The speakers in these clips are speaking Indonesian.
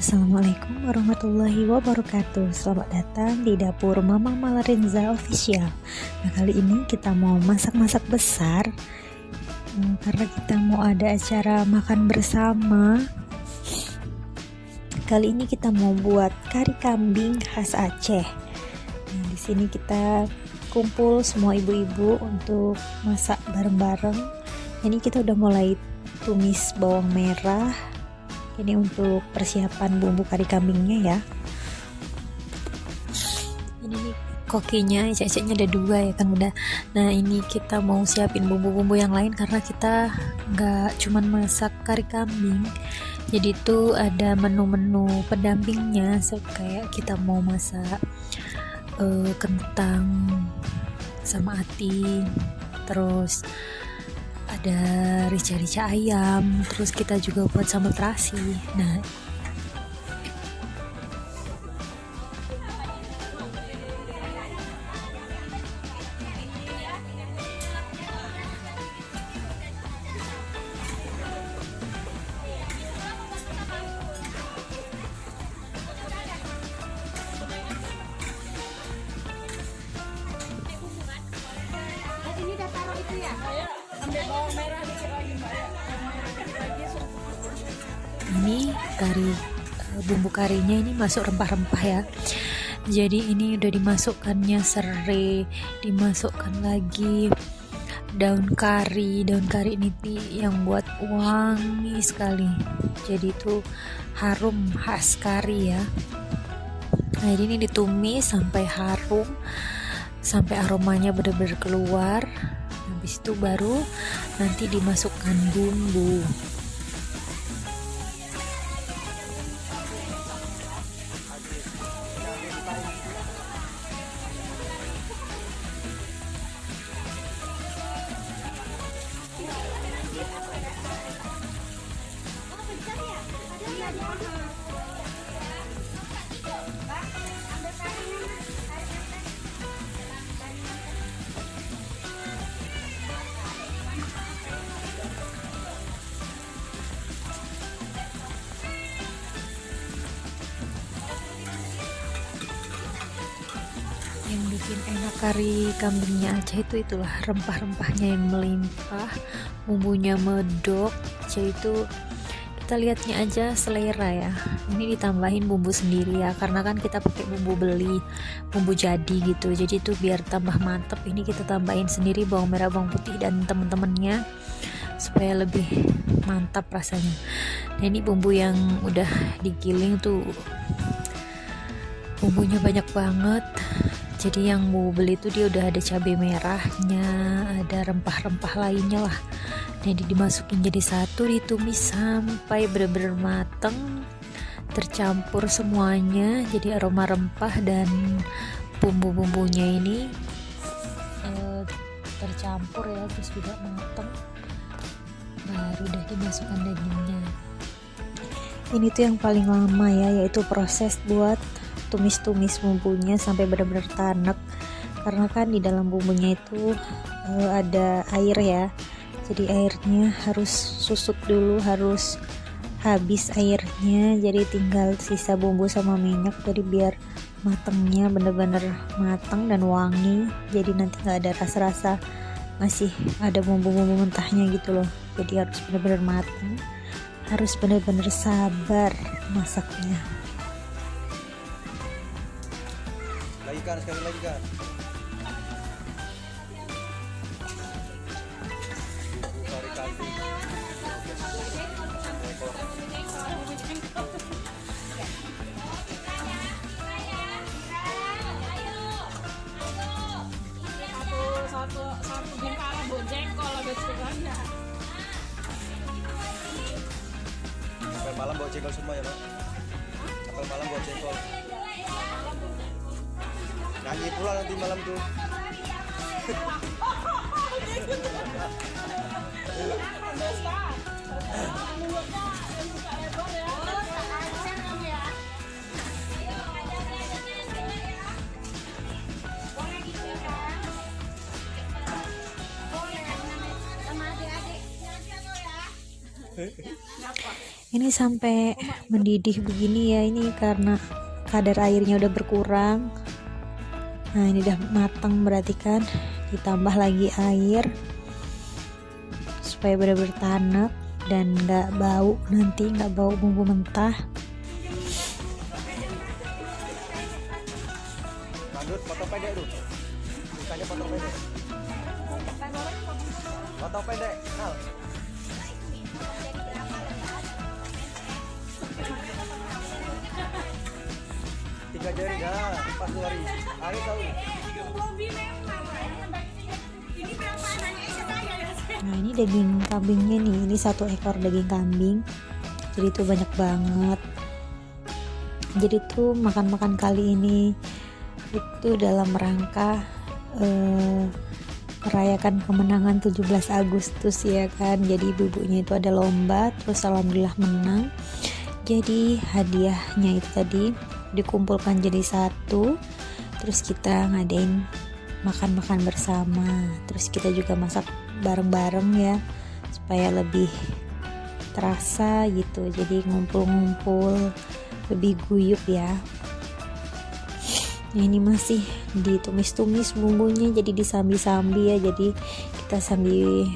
Assalamualaikum warahmatullahi wabarakatuh. Selamat datang di dapur Mama Malarenza Official. Nah, kali ini kita mau masak-masak besar karena kita mau ada acara makan bersama. Kali ini kita mau buat kari kambing khas Aceh. Nah, di sini kita kumpul semua ibu-ibu untuk masak bareng-bareng. Ini kita udah mulai tumis bawang merah. Ini untuk persiapan bumbu kari kambingnya ya. Ini nih kokinya, ceceknya ada 2 ya kan udah. Nah ini kita mau siapin bumbu-bumbu yang lain karena kita nggak cuman masak kari kambing. Jadi itu ada menu-menu pendampingnya, kayak kita mau masak kentang sama ati, terus ada rica-rica ayam, terus kita juga buat sambal terasi. Nah ini udah taruh itu ya? Ambil bawang merah dikit lagi Mbak ya. ini kari bumbu karinya ini masuk rempah-rempah ya. Jadi ini udah dimasukkannya serai, dimasukkan lagi daun kari. Daun kari ini yang buat wangi sekali. Jadi itu harum khas kari ya. Nah ini ditumis sampai harum, sampai aromanya benar-benar keluar. Habis itu baru nanti dimasukkan bumbu. Yang bikin enak kari kambingnya Aceh itu itulah rempah-rempahnya yang melimpah, bumbunya medok. Jadi itu kita lihatnya aja selera ya. Ini ditambahin bumbu sendiri ya, karena kan kita pakai bumbu beli, bumbu jadi gitu. Jadi itu biar tambah mantep, ini kita tambahin sendiri bawang merah, bawang putih dan temen-temennya supaya lebih mantap rasanya. Nah ini bumbu yang udah digiling tuh bumbunya banyak banget. Jadi yang mau beli itu dia udah ada cabai merahnya, ada rempah-rempah lainnya lah. Jadi dimasukin jadi satu, ditumis sampai benar-benar mateng, tercampur semuanya. Jadi aroma rempah dan bumbu-bumbunya ini tercampur ya, terus juga mateng. Baru udah dimasukkan dagingnya. Ini tuh yang paling lama ya, yaitu proses buat tumis-tumis bumbunya sampai benar-benar tanek, karena kan di dalam bumbunya itu ada air ya. Jadi airnya harus susut dulu, harus habis airnya, jadi tinggal sisa bumbu sama minyak. Jadi biar matengnya benar-benar mateng dan wangi, jadi nanti nggak ada rasa-rasa masih ada bumbu-bumbu mentahnya gitu loh. Jadi harus benar-benar mateng, harus benar-benar sabar masaknya. Lagi kan, sekali lagi kan. Bumbu kari kambing. Satu bingkai boncengkol habis sebenarnya. Sampai malam bawa jengkol semua ya Pak. Sampai malam bawa jengkol. Nyanyi pula nanti malam tuh. Ini sampai mendidih begini ya, ini karena kadar airnya udah berkurang. Nah ini udah matang berarti kan, ditambah lagi air supaya benar-benar tanek dan nggak bau, nanti nggak bau bumbu mentah. Lanjut potong pendek dulu. Bukannya potong pendek. Potong pendek. Nal. Tiga jari dah, 4 hari. Hari tahu. Nah ini daging kambingnya nih, ini 1 ekor daging kambing, jadi tuh banyak banget. Jadi tuh makan-makan kali ini itu dalam rangka merayakan kemenangan 17 Agustus ya kan. Jadi ibu-ibunya itu ada lomba, terus alhamdulillah menang. Jadi hadiahnya itu tadi dikumpulkan jadi satu, terus kita ngadain makan-makan bersama, terus kita juga masak bareng-bareng ya supaya lebih terasa gitu, jadi ngumpul-ngumpul lebih guyup ya. Nah, ini masih ditumis-tumis bumbunya, jadi disambi-sambi ya, jadi kita sambil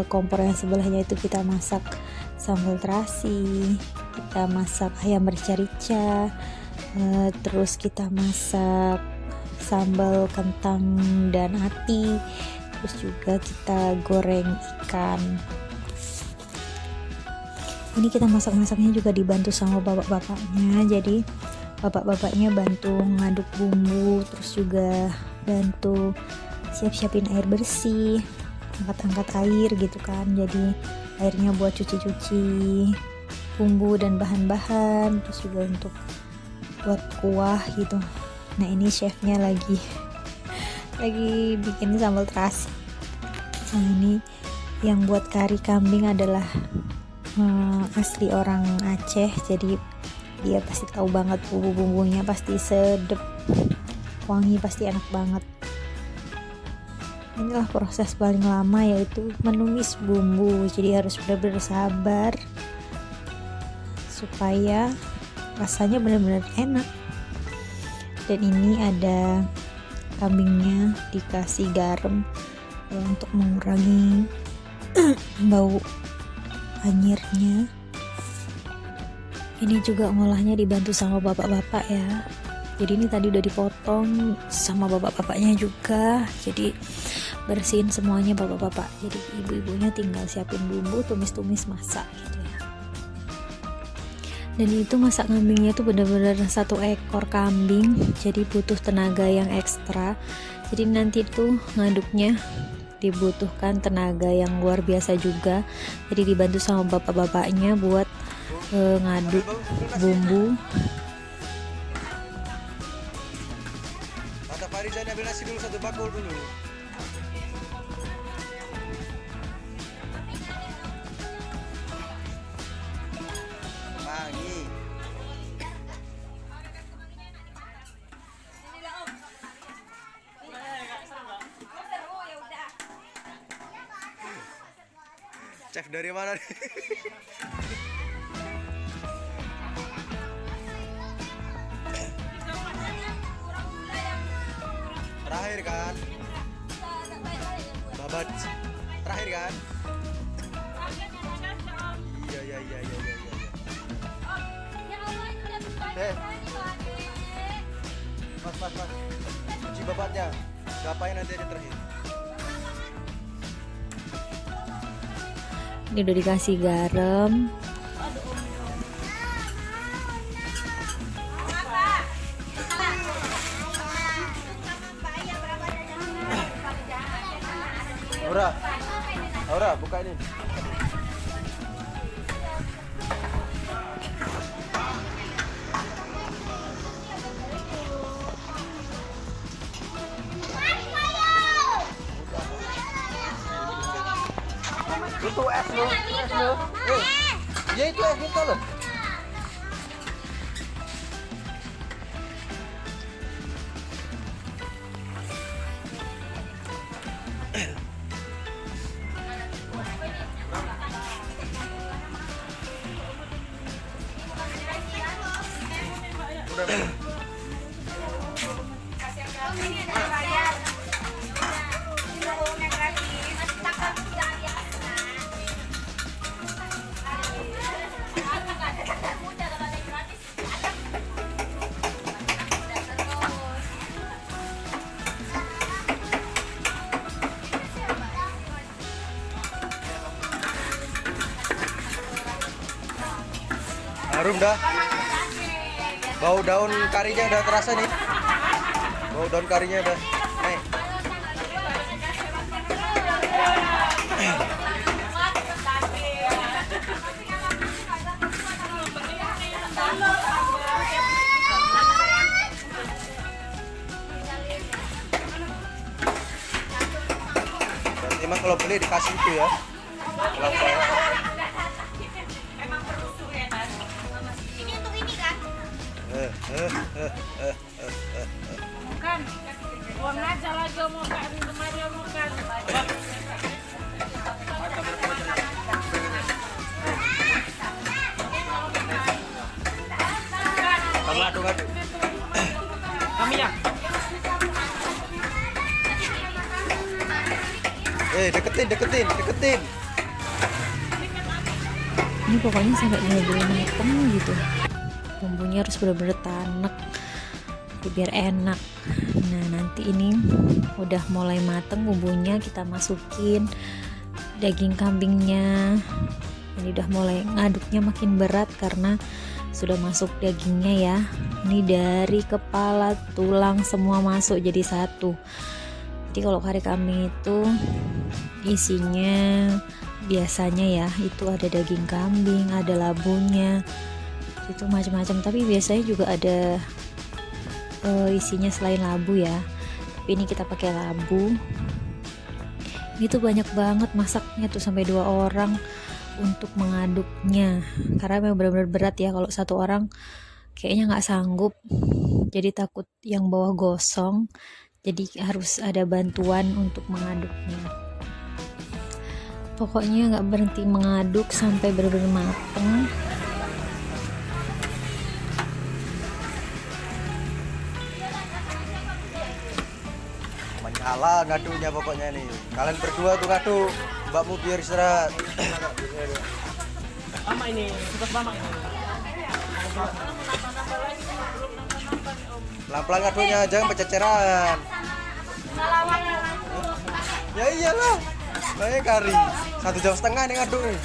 kompor yang sebelahnya itu kita masak sambal terasi, kita masak ayam rica-rica, terus kita masak sambal kentang dan ati, terus juga kita goreng ikan. Ini kita masak-masaknya juga dibantu sama bapak-bapaknya, jadi bapak-bapaknya bantu ngaduk bumbu, terus juga bantu siap-siapin air bersih, angkat-angkat air gitu kan, jadi airnya buat cuci-cuci bumbu dan bahan-bahan, terus juga untuk buat kuah gitu. Nah ini chefnya lagi bikin sambal terasi. Nah ini yang buat kari kambing adalah asli orang Aceh, jadi dia pasti tahu banget bumbu-bumbunya, pasti sedep, wangi, pasti enak banget. Inilah proses paling lama, yaitu menumis bumbu, jadi harus benar-benar sabar supaya rasanya benar-benar enak. Dan ini ada kambingnya dikasih garam ya, untuk mengurangi bau anyirnya. Ini juga ngolahnya dibantu sama bapak-bapak ya, jadi ini tadi udah dipotong sama bapak-bapaknya juga, jadi bersihin semuanya bapak-bapak, jadi ibu-ibunya tinggal siapin bumbu, tumis-tumis, masak gitu ya. Dan itu masak kambingnya tuh benar-benar 1 ekor kambing, jadi butuh tenaga yang ekstra, jadi nanti tuh ngaduknya dibutuhkan tenaga yang luar biasa juga, jadi dibantu sama bapak-bapaknya buat ngaduk bumbu. Kata Farizan ambil nasi dulu 1 bakul dulu. Mangi. Chef dari mana nih? Terakhir kan? Babat. Terakhir kan? Iya. Mas. Cuci babatnya. Gapain nanti aja terakhir. Ini udah dikasih garam. Aura, buka ini. Itu es lo. Ya itu es itu loh. Harum dah. Bau daun karinya udah terasa nih. Bau daun karinya udah naik. Berarti emang kalau beli dikasih itu ya. Kelapa. Bukan. Buang aja lagi omongan kemari omongan. Ngadu-ngadu. Kami ya. Deketin. Ini pokoknya sampai bener-bener mateng gitu, bumbunya harus bener-bener tanek biar enak. Nah nanti ini udah mulai mateng bumbunya, kita masukin daging kambingnya. Ini udah mulai ngaduknya makin berat karena sudah masuk dagingnya ya. Ini dari kepala, tulang semua masuk jadi satu. Jadi kalau kari kambing itu isinya biasanya ya itu ada daging kambing, ada labunya, itu macam-macam. Tapi biasanya juga ada isinya selain labu ya. Tapi ini kita pakai labu. Ini tuh banyak banget masaknya tuh, sampai 2 orang untuk mengaduknya karena memang benar-benar berat ya. Kalau 1 orang kayaknya nggak sanggup, jadi takut yang bawah gosong, jadi harus ada bantuan untuk mengaduknya. Pokoknya nggak berhenti mengaduk sampai benar-benar mateng. Menyala ngadunya pokoknya nih. Kalian berdua tuh ngadu, mbakmu biar istirahat. Mama ini, tugas mama ini. Pelan-pelan ngadunya, jangan bececeran. Ya iyalah. Saya kari 1,5 jam nih ngadu nih.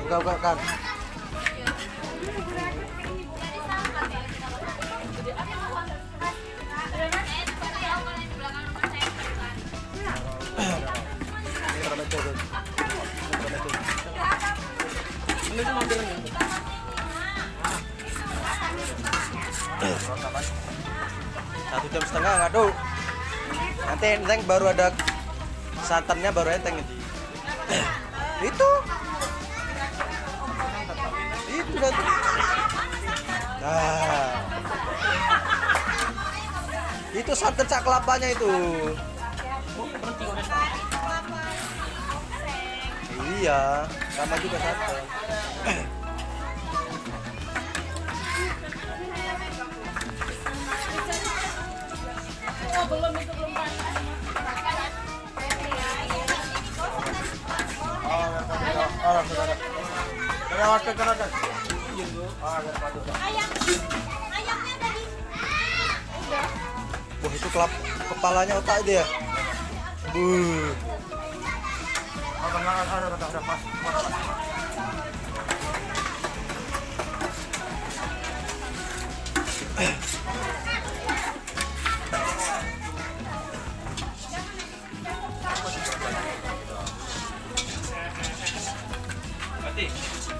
Enggak kan. Satu 1,5 jam ngadu. Nanti enteng baru ada santannya, baru enteng itu. Itu nanti. Nah, itu santan cak kelapanya itu. Iya, sama juga santan. Belum itu belum Wah itu kepalanya otak itu ya.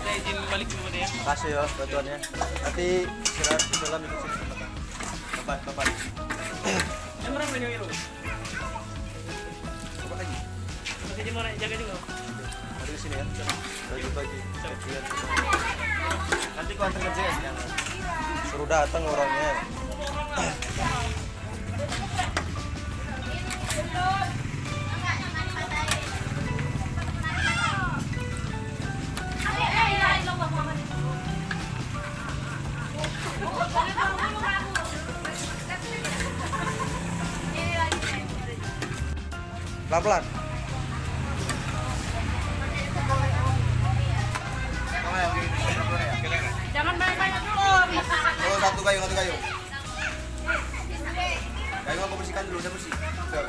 Saya izin balik dulu deh. Makasih ya bantuannya. Nanti istirahat di dalam itu sini. Kapan? Yang berapa ini Wiro? Coba lagi. Masih di mana jaga juga? Ada di sini ya. Bagi-bagi. Nanti kau antar kerja ya. Suruh datang orangnya. Pelan-pelan. Jangan banyak-banyak dulu. Oh, satu kayu. Kayu aku bersihkan dulu, udah bersih. Udah.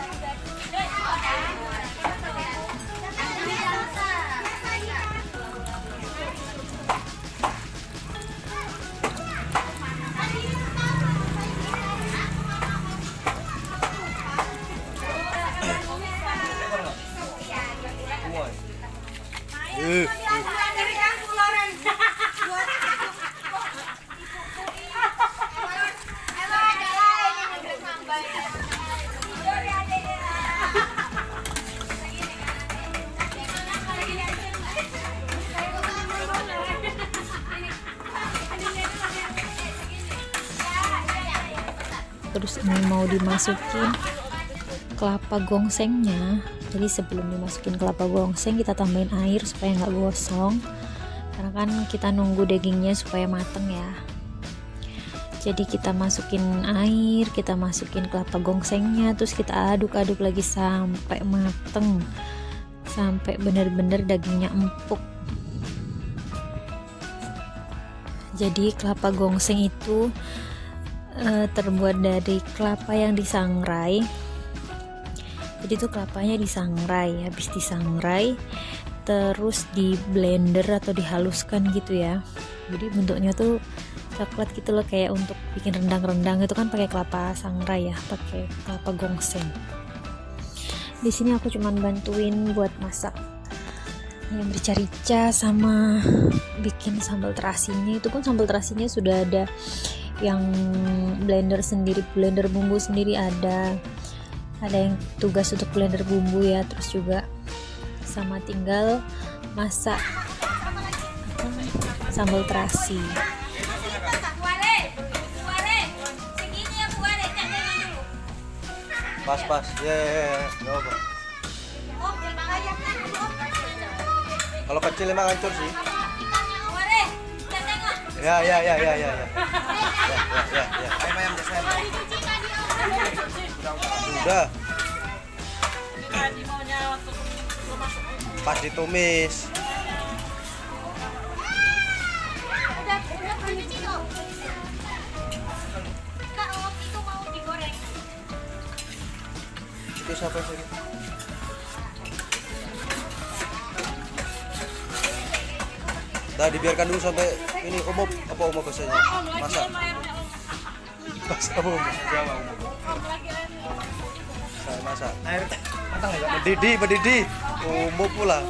Semua. Terus ini mau dimasukin kelapa gongsengnya. Jadi sebelum dimasukin kelapa gongseng kita tambahin air supaya nggak gosong, karena kan kita nunggu dagingnya supaya mateng ya. Jadi kita masukin air, kita masukin kelapa gongsengnya, terus kita aduk-aduk lagi sampai mateng, sampai bener-bener dagingnya empuk. Jadi kelapa gongseng itu terbuat dari kelapa yang disangrai. Jadi itu kelapanya disangrai, habis disangrai terus di blender atau dihaluskan gitu ya. Jadi bentuknya tuh coklat gitu loh, kayak untuk bikin rendang-rendang itu kan pakai kelapa sangrai ya, pakai kelapa gongseng. Di sini aku cuman bantuin buat masak yang rica-rica sama bikin sambal terasinya. Itu pun sambal terasinya sudah ada yang blender sendiri, blender bumbu sendiri ada yang tugas untuk blender bumbu ya, terus juga sama tinggal masak sambal terasi. Pas. Ya. Gak apa. Kalau kecil emang hancur sih. Ya. Udah. Pas ditumis. Itu siapa sih? Nah, dibiarkan dulu sampai ini umum bahasanya? Masak. Bahasa umum. Jawa umum. Saya masak. Air matang ya, mendidih. Umum pula.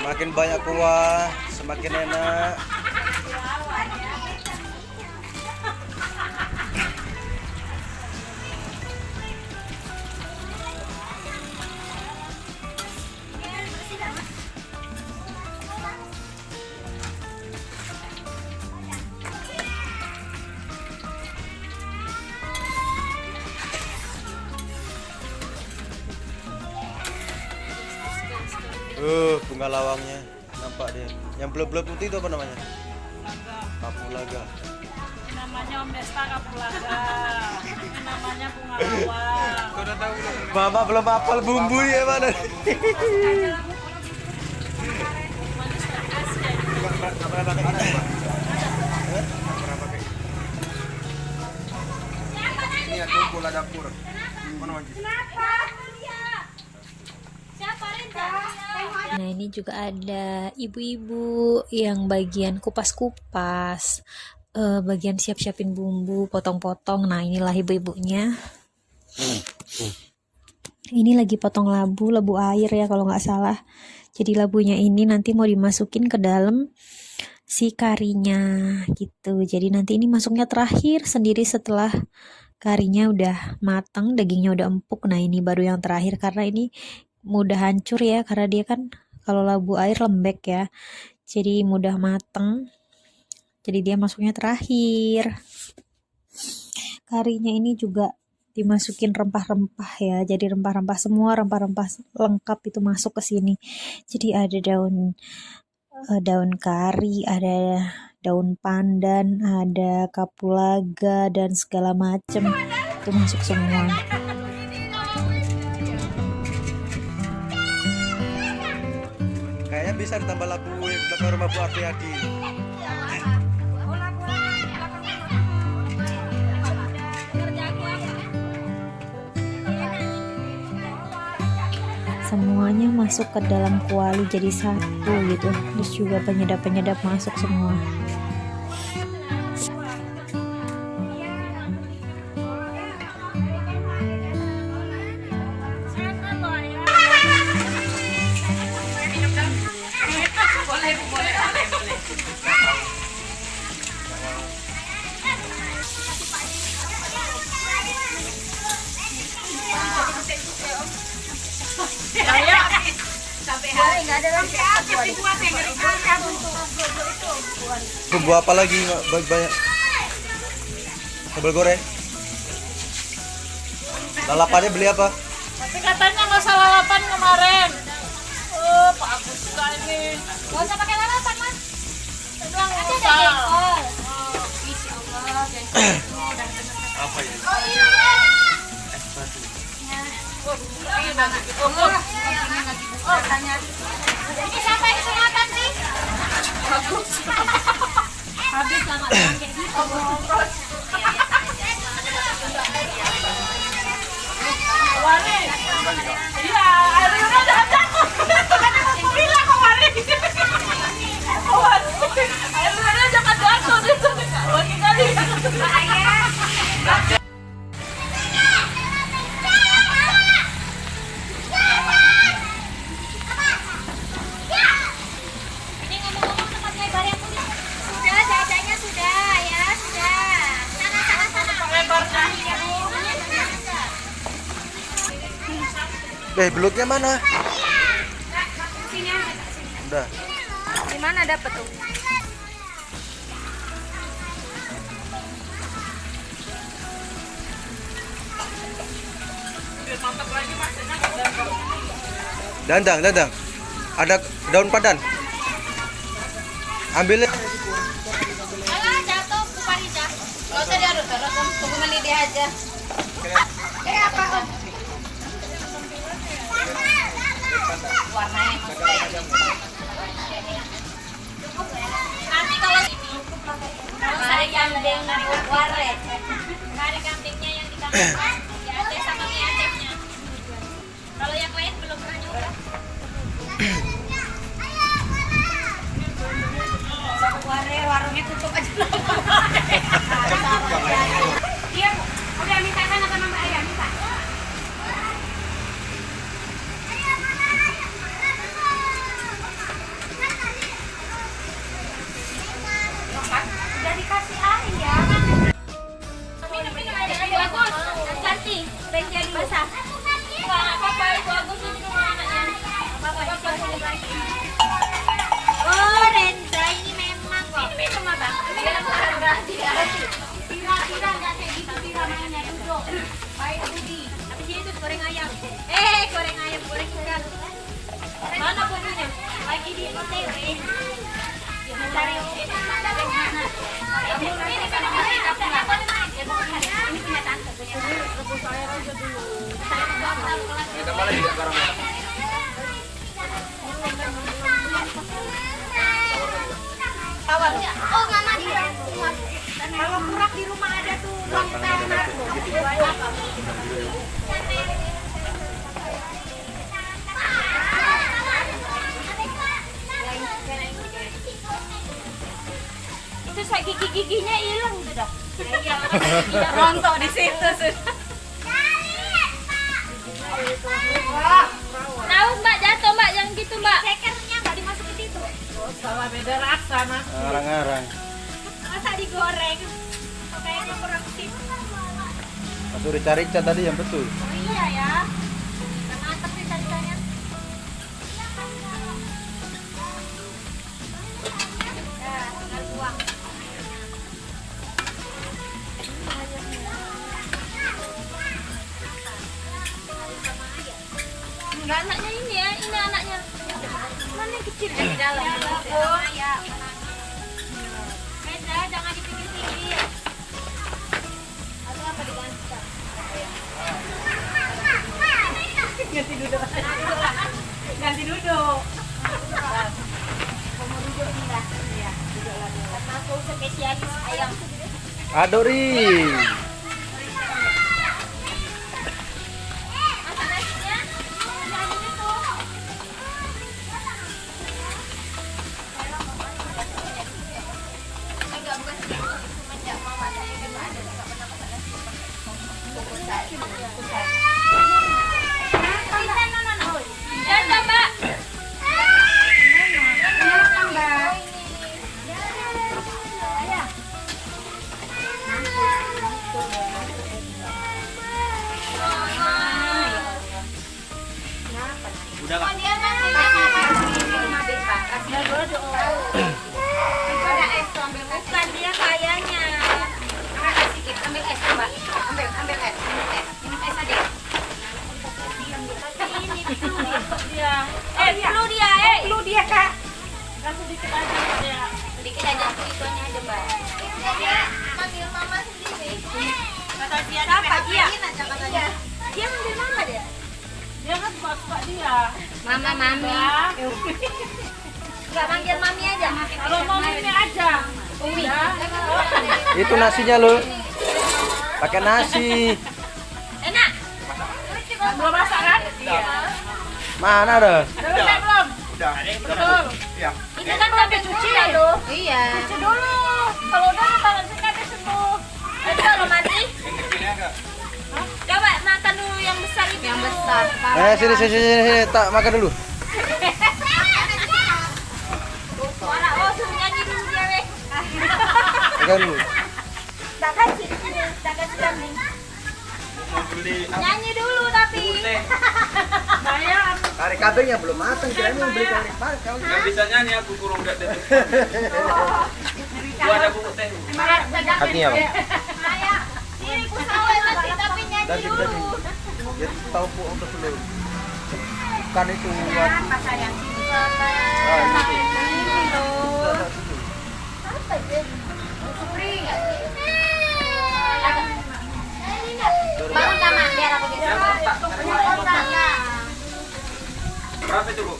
Semakin banyak kuah, semakin enak. Bunga lawangnya nampak dia. Yang blok-blok putih itu apa namanya? Kapulaga. Ini namanya Om Desta kapulaga. Ini namanya bunga lawang. Sudah tahu belum? Mama belum hafal bumbu ya mana? Ini ya tuh bola dapur. Mana lagi? Nah ini juga ada ibu-ibu yang bagian kupas-kupas, bagian siap-siapin bumbu, potong-potong. Nah inilah ibu-ibunya. Ini lagi potong labu air ya kalau nggak salah. Jadi labunya ini nanti mau dimasukin ke dalam si karinya gitu. Jadi nanti ini masuknya terakhir sendiri setelah karinya udah matang, dagingnya udah empuk. Nah ini baru yang terakhir karena ini mudah hancur ya, karena dia kan kalau labu air lembek ya, jadi mudah mateng, jadi dia masuknya terakhir. Karinya ini juga dimasukin rempah-rempah ya. Jadi rempah-rempah, semua rempah-rempah lengkap itu masuk ke sini. Jadi ada daun kari, ada daun pandan, ada kapulaga dan segala macem itu masuk semua. Kayaknya bisa ditambah labu belakang rumah Bu Artiadi. Semuanya masuk ke dalam kuali jadi satu gitu. Terus juga penyedap-penyedap masuk semua. Bumbu apa lagi banyak? Sambal goreng. Lalapannya beli apa? Tapi katanya nggak usah lalapan kemarin. Oh, Pak Agus suka ini. Nggak usah pakai lalapan, Mas. Udah nggak usah. Insya Allah, Apa ya? Oh iya. Ini siapa yang sungatan sih? Bagus. Habis lama kayak gitu. Wari. Iya, airnya udah jatuh. Kan aku bilang kok Wari. Airnya udah jatuh. Wari kali. Belutnya mana? Sini aja. Udah. Di mana dapat tuh? Dandang. Ada daun pandan. Ambilnya. Alah, jatuh ke Parija. Nggak usah diaduk terus, tunggu mendidih aja. Apa? Warnanya emang kayak nanti kalau sari kambing waret, sari kambingnya yang di kambing ya ada sama mie acehnya. Kalau yang lain belum pernah nyoba. Warungnya tutup aja. Iya, udah minta sana sama Mbak Ayah, minta. Udah dikasih ayam. Minum aja. Bagus, ganti. Pengen jadi basah. Wah, apa-apa itu bagus ini rumah anaknya. Apa-apa lagi. Oh, Renza ini memang kok. Ini minum apa? Minum harga dia. Kira-kira nggak kayak gitu kira mainnya duduk. Baik Budi. Tapi dia itu goreng ayam. Goreng ayam, goreng ikan. Mana Budinya? Lagi di OTW. Mencari ini kan ini punya tante. Rebus air aja dulu. Ada apa lagi sekarang? Tawar. Oh, Mama di rumah. Kalau kurak di rumah ada tuh lontong. Itu saya gigi-giginya hilang sudah. Iya, rontok di situ sudah. Tahu Mbak, jatuh Mbak, yang gitu Mbak. Cekernya Mbak dimasukin situ. Oh, salah beda rasa Mas. Arang-arang. Masa digoreng? Kayaknya kurang sip. Masuk rica-rica tadi yang betul. Oh iya ya. Mantap sih tadinya. Ya, tinggal buang. kecil di dalam. Ya. Beda, jangan dipikir-pikir. Atau apa diganti? Ganti duduk. Ganti duduk. Kamu duduk nih lah. Iya, duduk lagi. Karena aku spesialis ayam. Aduh Ri. Masak nasinya? Nasinya tuh. Enggak, bukan semenjak mama saya juga ada nggak pernah masak nasi. Kukusan. Ya, coba. Udah lah. Bukan dia kayaknya. Ambil sedikit, ambil es coba. Ambil es. Minum es adik. Ini dia. Flu dia, Kak. Kasih dikit aja ya. Sedikit aja, itu aja, Mbak. Dia manggil mama sendiri. Kata dia Siapa dia? katanya. Dia manggil mama dia. Dia kan suka dia. Mama, mami. Enggak manggil mami aja. Kalau mau ini aja. Umi. Itu nasinya lo. Pakai nasi. Enak. Belum masak kan? Iya. Mana ada? Udah selesai belum? Udah. Betul. Iya. Itu kan sampai cuci ya, tuh. Iya. Cuci dulu. Kalau udah tangan sini ada sembuh. Itu kalau mati. Coba makan dulu yang besar itu. Yang besar. Sini. Tak makan dulu. Suara suruh nyanyi dulu dia, weh. Makan dulu. Tak kasih kambing. Nyanyi dulu tapi. Bayar. Kari kambingnya belum matang, kira mau beli kari kambing. Nggak bisa nyanyi aku kurung gak deh. Gua ada buku teh. Hatinya apa? Saya diriku salah nanti tapi nyanyi dulu. Biar tahu po untuk dulu. Kan itu buat. Apa sayang? Bangun Kama, biar aku bisa. Berapa itu, Bu?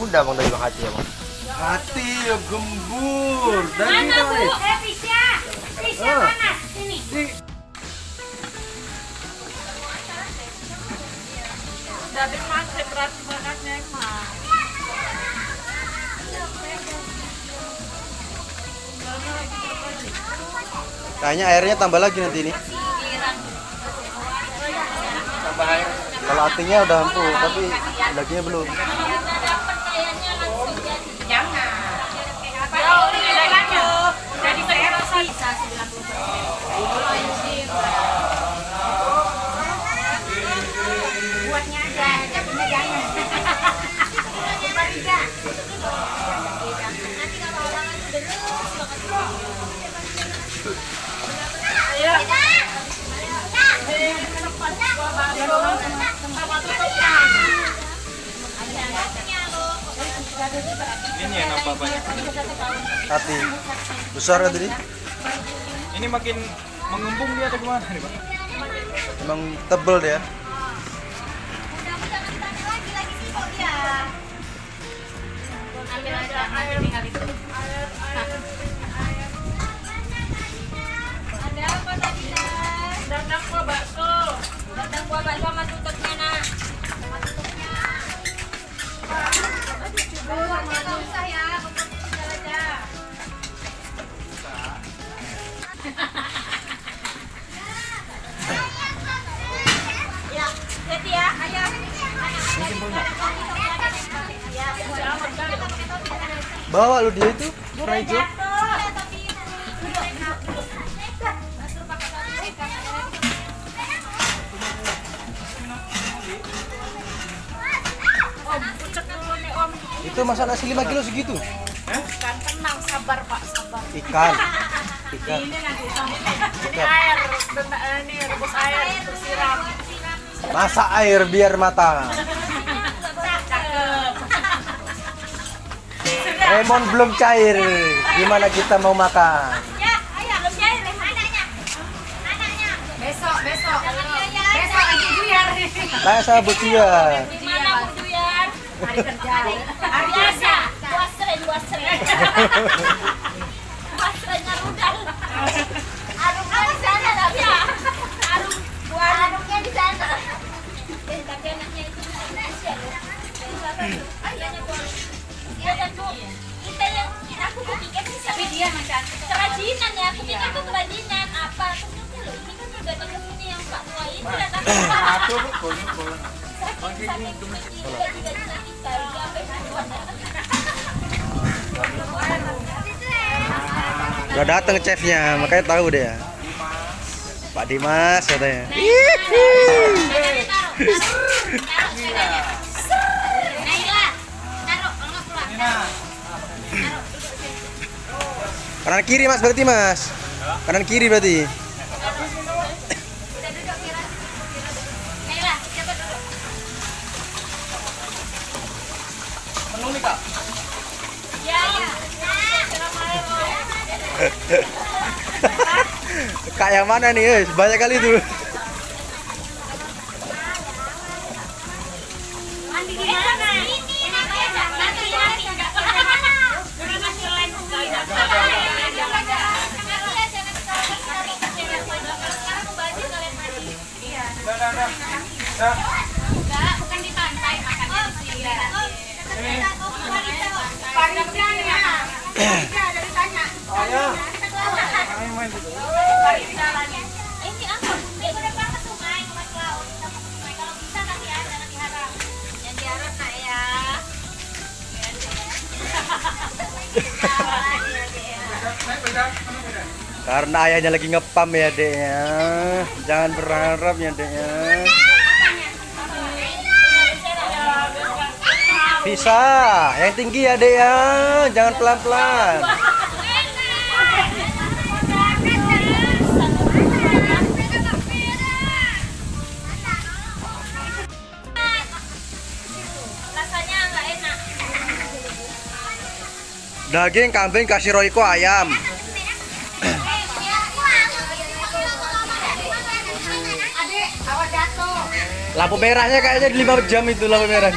Udah bang dari bang hati ya bang. Hati ya gembur. Mana Bu? Fisya. Fisya panas. Sini. Jadi masih berat bangetnya emang. Kayaknya airnya tambah lagi nanti ini. Tambah air. Kalau hatinya udah empuk, tapi dagingnya belum. Jadi KFC. Buatnya aja, jadinya jangan. Nanti kalau orang terus Ayo. Ini yang nampak banyak. Hati besar kan tadi? Ini makin mengembung dia atau gimana nih, Bang? Emang tebel dia. ambil aja, nanti tinggal itu. Ada apa tadi, Nas? Dandang kuah bakso. Dandang kuah bakso sama tutupnya, Nak. Sama tutupnya. Buahnya nggak usah ya, pokoknya tinggal aja. Ya, jadi ya, ayo. Bawa lu dia itu warna hijau. Om, pucuk dulu nih Om. Itu masak nasi 5 kilo segitu. Kan tenang, sabar Pak, sabar. Ikan. Ikat. Ini nanti ini air, ini rebus air, terus siram. Masak air biar matang. Cakep. Lemon belum cair. Gimana kita mau makan? Ya, ayo belum cair deh anaknya. Anaknya. Besok lagi juyar. Saya sabut ya. Gimana Bu Duyar? Hari kerja. Hari biasa. Buas seren. Buas serennya rudal. Arumnya di sana tapi ya. Arumnya di sana. Tapi anaknya itu Indonesia loh. Ayahnya boleh. Iya kan Bu? Kita yang aku pikir sih Tapi dia macam kerajinan ya. Aku pikir itu kerajinan apa? Ternyata loh ini kan udah datang ke sini yang Pak Tua ini datang ke sini. Satu pun. Saking gaji-gajinya kita udah sampai puluhan datang. Udah datang chefnya, makanya tahu deh. Pak Dimas katanya. Kanan kiri Mas berarti Mas. Kanan kiri berarti. Penuh nih Kak. Kak yang mana nih? Banyak kali tuh. Dah. Bukan di pantai, makannya di sini. Ayah. Ayo main dulu. Ini apa? Dia udah banget sungai, mas laut. Kita mau ke sungai. Kalau bisa nanti ada, nanti harap. Yang diharap nak ya. Karena ayahnya lagi ngepam ya Deknya. Jangan berharap ya Deknya. Bisa, yang tinggi ya Dek ya. Jangan pelan-pelan. Rasanya nggak enak. Daging kambing kasih Royco ayam. Lampu merahnya kayaknya di 5 jam itu lampu merah.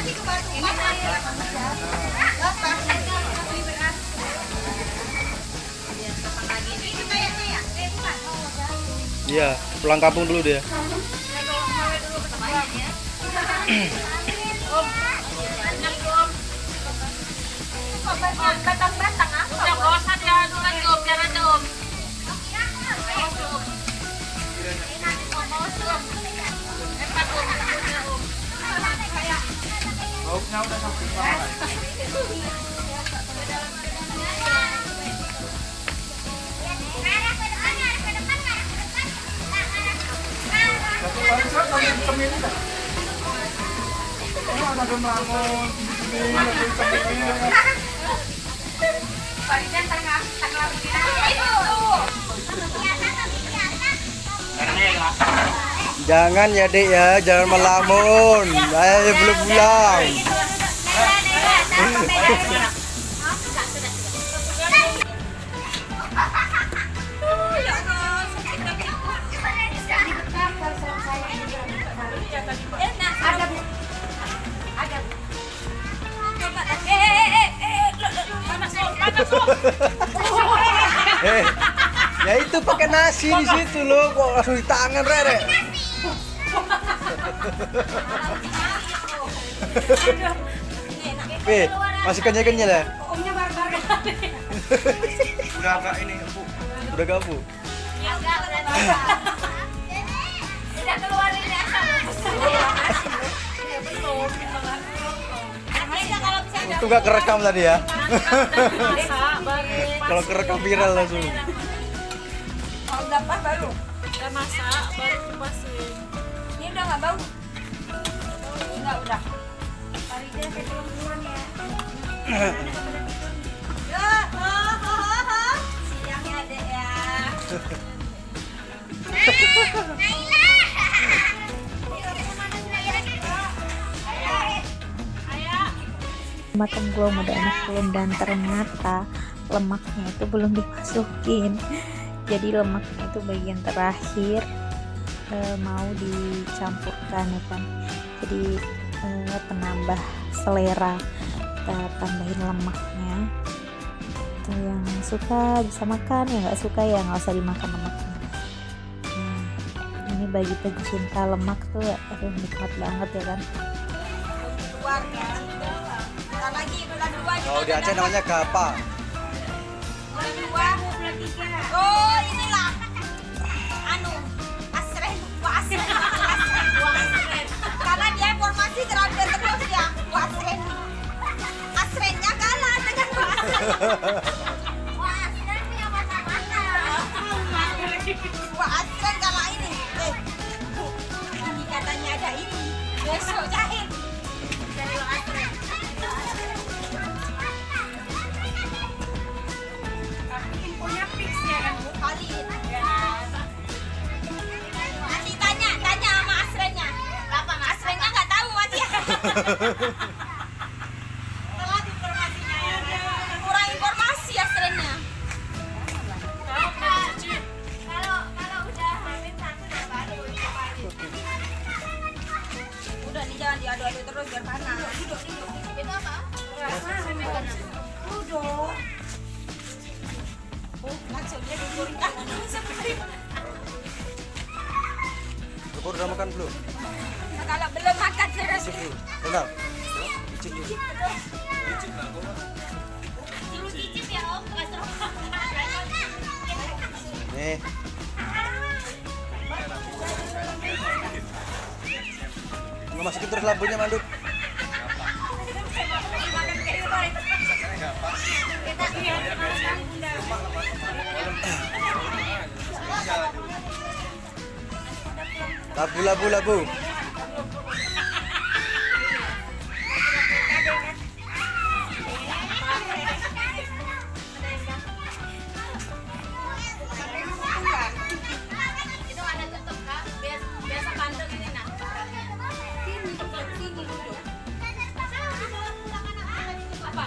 Iya, pulang kampung dulu dia. Batang-batang apa? Udah bosan ya, kan Om, jangan Om. Baunya udah sampai mana? Satu kali saya kali cemil dah. Oh, ada melamun, cemil, ada cemil. Parisan tengah Jangan ya Dek ya, jangan melamun. Ayah belum pulang. Ya itu pakai nasi di situ loh, kok langsung di tangan Rere. Masih kenyal-kenyal ya? Udah agak ini, Bu. Udah gak Bu? Udah keluar ini asal. Itu gak kerekam tadi ya? Kalau kerekam viral langsung. udah pas baru. Udah masak, baru kipasin. Ini udah nggak bau. Enggak udah. Farida saya tolong duluan ya. Siangnya adek ya. Matang belum, udah enak belum, dan ternyata lemaknya itu belum dimasukin. Jadi lemaknya itu bagian terakhir mau dicampurkan ya kan. Jadi penambah selera, kita tambahin lemaknya. Itu yang suka bisa makan, yang nggak suka ya nggak usah dimakan lemaknya. Nah, ini bagi pecinta lemak tuh aduh nikmat banget ya kan. Kalau di Aceh namanya gapa. Oh, inilah. Asren, Wak Asren. Karena dia informasi terupdate terus ya, Wak Asren. Asrennya kalah dengan Wak Asren. Wak Asren punya mata-mata. Wak Asren kalah ini. Ini katanya ada ini. Besok jahit. Dari Wak Asren. Infonya fix ya kan Bu? Kali. Nanti tanya sama Asrennya. Apa Asrennya nggak tahu masih ya? Telat informasinya ya. Kurang informasi Asrennya. Kalau udah hamil 1 udah baru cobain. Udah nih jangan diadu-adu terus biar panas. Duduk. Itu apa? Duduk. Oh, langsung dia digorengkan seperti Bubur udah makan belum? nah, kalau belum makan saya Icip dulu. Benar. Icip dulu. cicip ya Om, nggak seru. Nih. Nggak masukin terus lampunya Mandut. Labu. Itu ada tutup kak, biasa bandel ini nak. Sini duduk. Apa?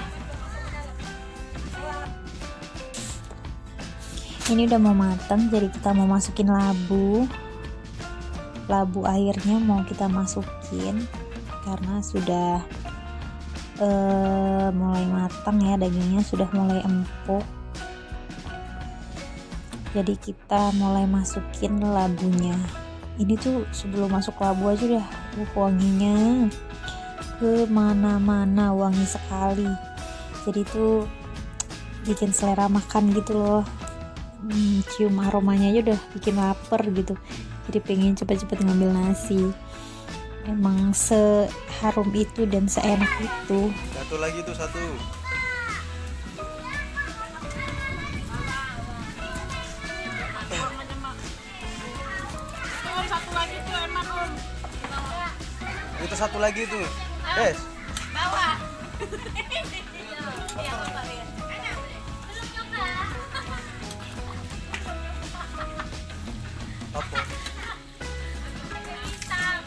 Ini udah mau matang, jadi kita mau masukin labu airnya mau kita masukin karena sudah mulai matang ya, dagingnya sudah mulai empuk. Jadi kita mulai masukin labunya. Ini tuh sebelum masuk labu aja udah wanginya kemana-mana, wangi sekali. Jadi tuh bikin selera makan gitu loh. Cium aromanya aja udah bikin lapar gitu, jadi pengen cepet-cepet ngambil nasi. Emang seharum itu dan seenak itu. Satu lagi tuh satu. Satu lagi tuh emang Om. Itu satu lagi tuh. Yes. Bawah. Iya, Bapak lihat. Belum nyoba. Apa? Pisang.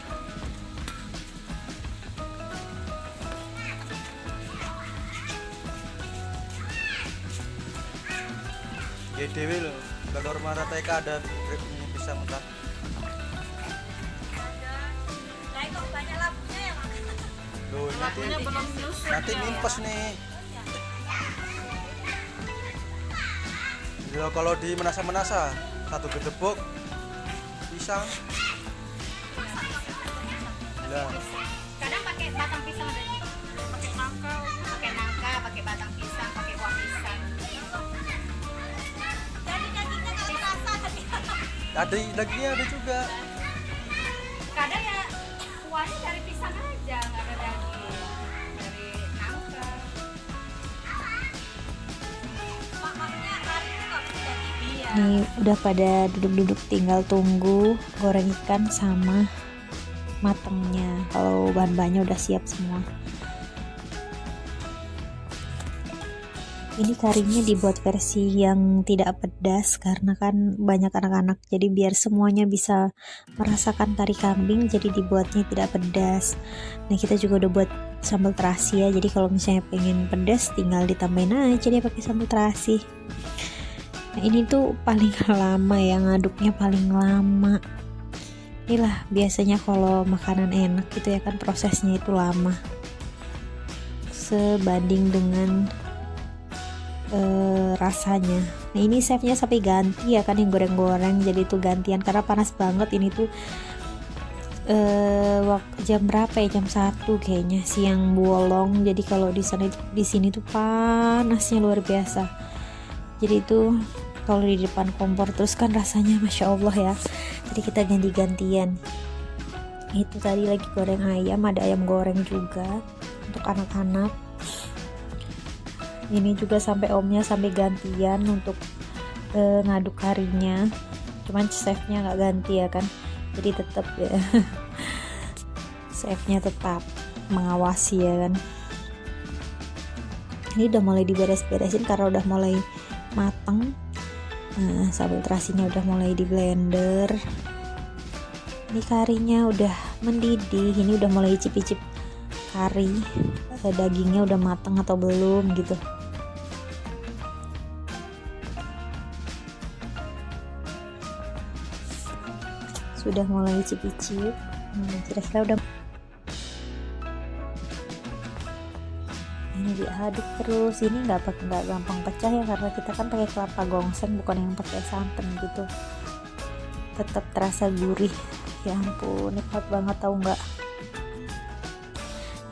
Ya dewe loh. Kalau rumah TK ada pisang mentah. Nah, itu banyak labunya ya, Mak. Loh, nanti nimpes nih. Ya kalau di menasa-menasa satu gedebok pisang. Nah, Kadang pakai batang pisang ada nih. Pakai nangka, pakai batang pisang, pakai buah pisang. Jadi dagingnya nggak terasa tapi ada dagingnya ada juga. kadang ya kuahnya dari pisang aja, nggak ada daging dari nangka. Makannya hari itu nggak pakai daging. Iya. Nih udah pada duduk-duduk, tinggal tunggu goreng ikan sama matangnya. Kalau bahan-bahannya udah siap semua. Ini karinya dibuat versi yang tidak pedas karena kan banyak anak-anak, jadi biar semuanya bisa merasakan kari kambing, jadi dibuatnya tidak pedas. Nah kita juga udah buat sambal terasi ya, jadi kalau misalnya pengen pedas tinggal ditambahin aja dia pakai sambal terasi. Nah ini tuh paling lama ya, ngaduknya paling lama. Inilah biasanya kalau makanan enak gitu ya kan, prosesnya itu lama sebanding dengan rasanya. Nah ini chefnya sampai ganti ya kan yang goreng-goreng, jadi itu gantian karena panas banget. Ini tuh jam berapa ya, jam 1 kayaknya siang bolong, jadi kalau di sini tuh panasnya luar biasa. Jadi itu kalau di depan kompor terus kan rasanya masya Allah ya, jadi kita ganti-gantian. Itu tadi lagi goreng ayam, ada ayam goreng juga untuk anak-anak. Ini juga sampai omnya sampai gantian untuk ngaduk karinya, cuman chefnya nggak ganti ya kan, jadi tetap ya chefnya tetap mengawasi ya kan. Ini udah mulai diberes-beresin karena udah mulai matang. Nah, sambal terasinya udah mulai di blender. Ini karinya udah mendidih, ini udah mulai icip-icip kari, dagingnya udah matang atau belum gitu. Sudah mulai icip-icip. Kira-kira udah. Ini diaduk terus. Ini nggak gampang pecah ya karena kita kan pakai kelapa gongseng, bukan yang pakai santan gitu. Tetap terasa gurih. Ya ampun, nikmat banget tahu nggak?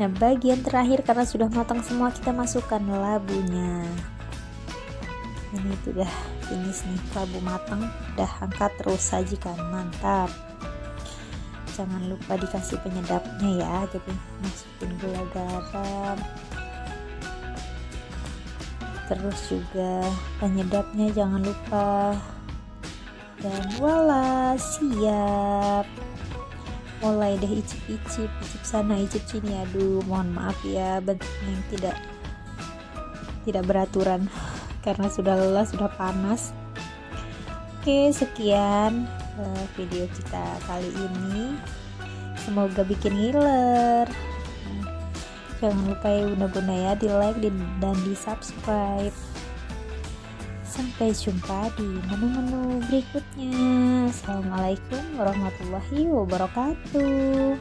Nah bagian terakhir karena sudah matang semua, kita masukkan labunya. Ini tuh udah finish nih, labu matang, udah angkat terus sajikan, mantap. Jangan lupa dikasih penyedapnya ya, jadi masukin gula garam, terus juga penyedapnya jangan lupa. Dan voila, siap. Mulai deh icip sana icip sini. Aduh mohon maaf ya bentuknya yang tidak beraturan karena sudah lelah, sudah panas. Oke, sekian video kita kali ini, semoga bikin ngiler. Jangan lupa ya bunda-bunda ya, di like dan di subscribe. Sampai jumpa di menu-menu berikutnya. Assalamualaikum warahmatullahi wabarakatuh.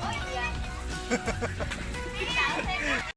Oh iya.